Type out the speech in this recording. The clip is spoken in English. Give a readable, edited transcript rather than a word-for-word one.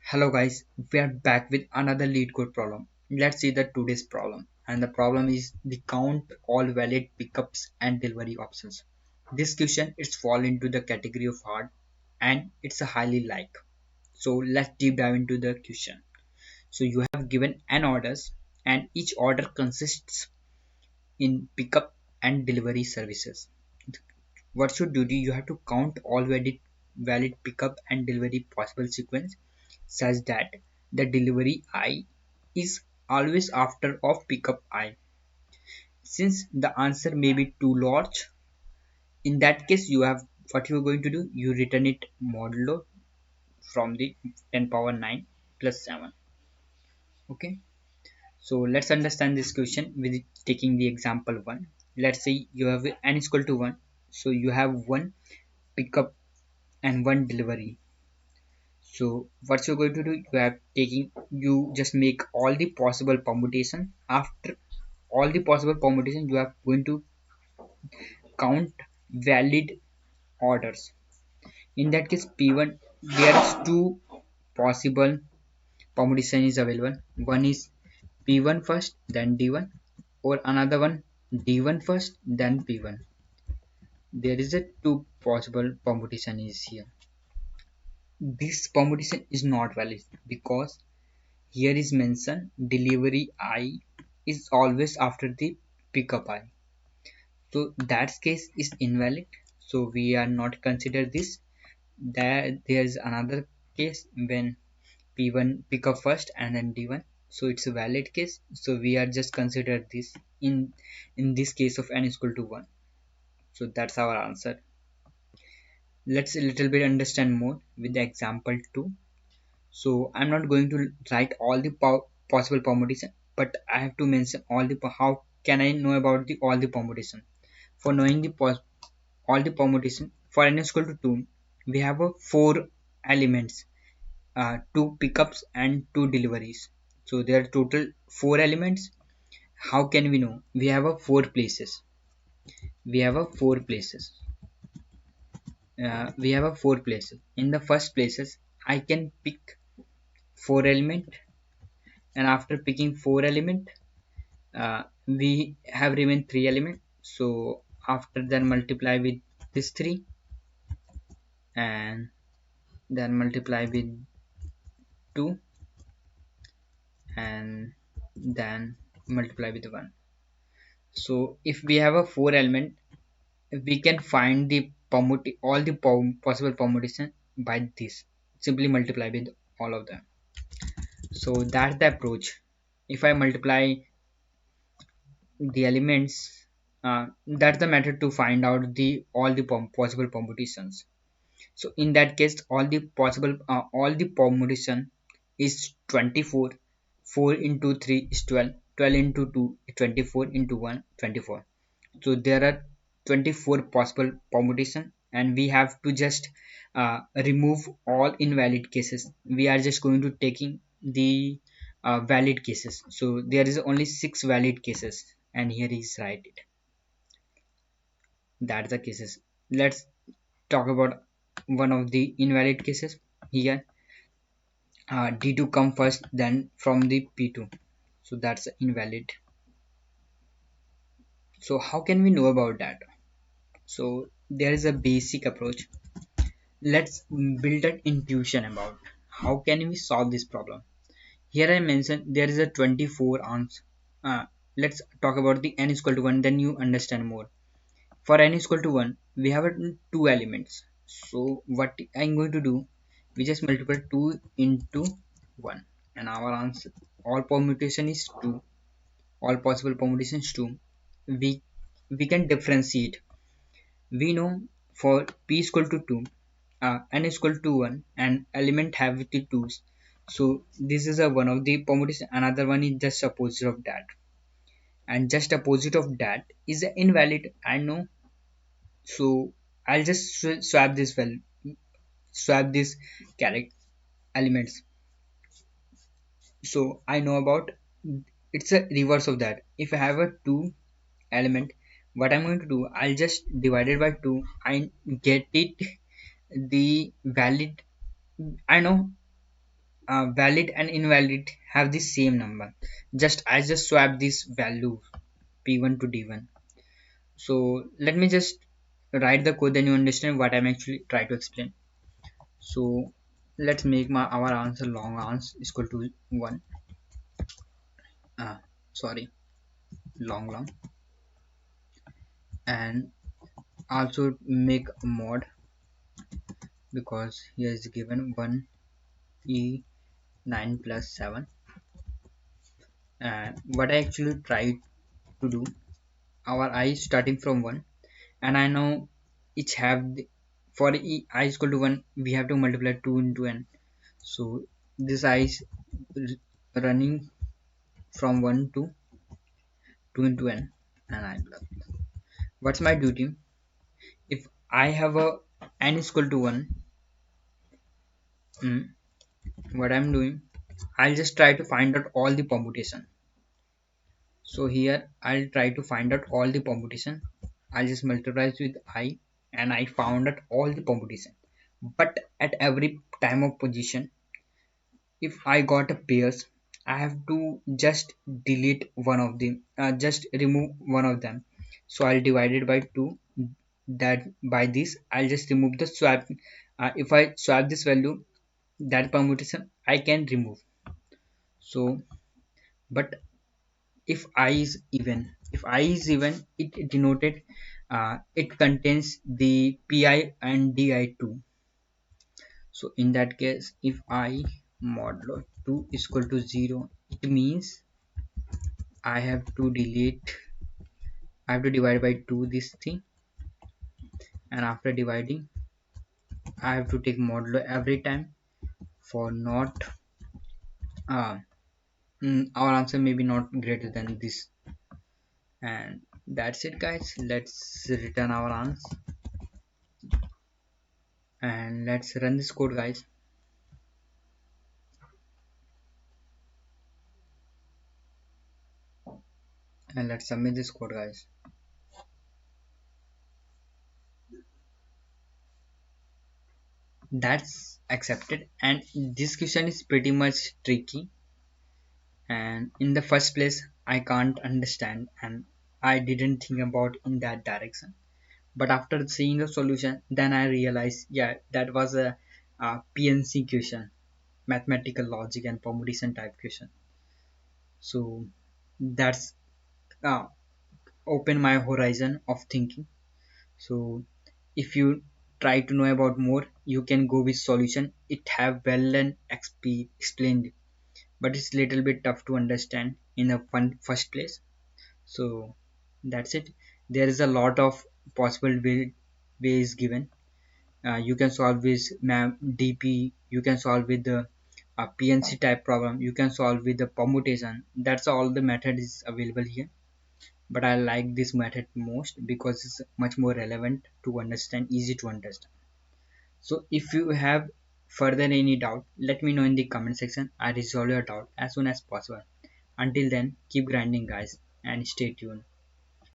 Hello guys, we are back with another Leetcode problem. Let's see the today's problem. And the problem is the count all valid pickups and delivery options. This question is fall into the category of hard and it's a highly like. So let's deep dive into the question. So you have given n orders and each order consists in pickup and delivery services. What should you do? You have to count all valid pickup and delivery possible sequence such that the delivery I is always after of pickup I. Since the answer may be too large, in that case you have what you are going to do, you return it modulo from the 10 power 9 plus 7. Okay, so let's understand this question with taking the example 1. Let's say you have n is equal to 1, so you have one pickup and one delivery. So what you're going to do, you just make all the possible permutation. After all the possible permutation, you are going to count valid orders. In that case, p1, there is two possible permutation is available. One is p1 first then d1, or another one d1 first then p1. There is a two possible permutation is here. This permutation is not valid because here is mentioned delivery I is always after the pickup I. So that case is invalid. So we are not consider this. There is another case when P1 pick up first and then D1. So it's a valid case. So we are just consider this in this case of n is equal to 1. So that's our answer. Let's a little bit understand more with the example 2. So I'm not going to write all the possible permutation, but I have to mention all the how can I know about the all the permutation. For knowing the all the permutation for n is equal to 2, we have a 4 elements, 2 pickups and 2 deliveries. So there are total 4 elements. How can we know? We have a 4 places. We have a 4 places. We have a 4 places. In the first places, I can pick 4 element, and after picking 4 element, we have remain 3 element. So after that multiply with this 3 and then multiply with 2 and then multiply with 1. So if we have a 4 element, we can find the all the possible permutation by this. Simply multiply with all of them. So that's the approach. If I multiply the elements, that's the method to find out the all the possible permutations. So in that case, all the permutation is 24. 4 into 3 is 12. 12 into 2 is 24, into 1 24. So there are 24 possible permutation, and we have to just remove all invalid cases. We are just going to taking the valid cases. So there is only 6 valid cases, and here is write it. That's the cases. Let's talk about one of the invalid cases here. D2 come first then from the P2, so that's invalid. So how can we know about that? So there is a basic approach. Let's build an intuition about how can we solve this problem. Here I mentioned there is a 24 arms. Let's talk about the n is equal to 1, then you understand more. For n is equal to 1, we have two elements. So what I'm going to do, we just multiply 2 into 1, and our answer, all permutation is 2. All possible permutations 2. We can differentiate. We know for p is equal to 2, n is equal to 1, and element have the 2's. So this is a one of the permutation. Another one is just opposite of that, and just opposite of that is invalid. I know. So I'll just swap this swap this character elements. So I know about, it's a reverse of that. If I have a 2 element, what I'm going to do, I'll just divide it by 2. I get it the valid. I know valid and invalid have the same number. Just I just swap this value p1 to d1. So let me just write the code, then you understand what I'm actually trying to explain. So let's make our answer long answer is equal to 1. Sorry, long, and also make a mod, because here is given 1 e 9 plus 7. And what I actually try to do, our I is starting from 1, and I know each have for I is equal to 1 we have to multiply 2 into n. So this I is running from 1 to 2 into n, and I plus. What's my duty? If I have a n is equal to 1, mm, what I'm doing, I'll just try to find out all the permutation. So here I'll try to find out all the permutation. I'll just multiply with I, and I found out all the permutation. But at every time of position, if I got a pairs, I have to just delete one of them, just remove one of them. So I'll divide it by 2. That by this I'll just remove the swap. If I swap this value, that permutation I can remove. So but if I is even, it denoted it contains the pi and di2. So in that case, if I modulo 2 is equal to 0, it means I have to divide by 2 this thing, and after dividing I have to take modulo every time for not uh, our answer may be not greater than this. And that's it guys, let's return our answer and let's run this code guys, and let's submit this code guys. That's accepted, and this question is pretty much tricky, and in the first place I can't understand and I didn't think about in that direction. But after seeing the solution, then I realized, yeah, that was a PNC question, mathematical logic and permutation type question. So that's uh, opened my horizon of thinking. So if you try to know about more, you can go with solution. It have well and explained, but it's little bit tough to understand in a first place. So that's it. There is a lot of possible ways given. You can solve with DP, you can solve with the PNC type problem, you can solve with the permutation. That's all the method is available here, but I like this method most because it's much more relevant to understand, easy to understand. So if you have further any doubt, let me know in the comment section. I resolve your doubt as soon as possible. Until then, keep grinding guys and stay tuned.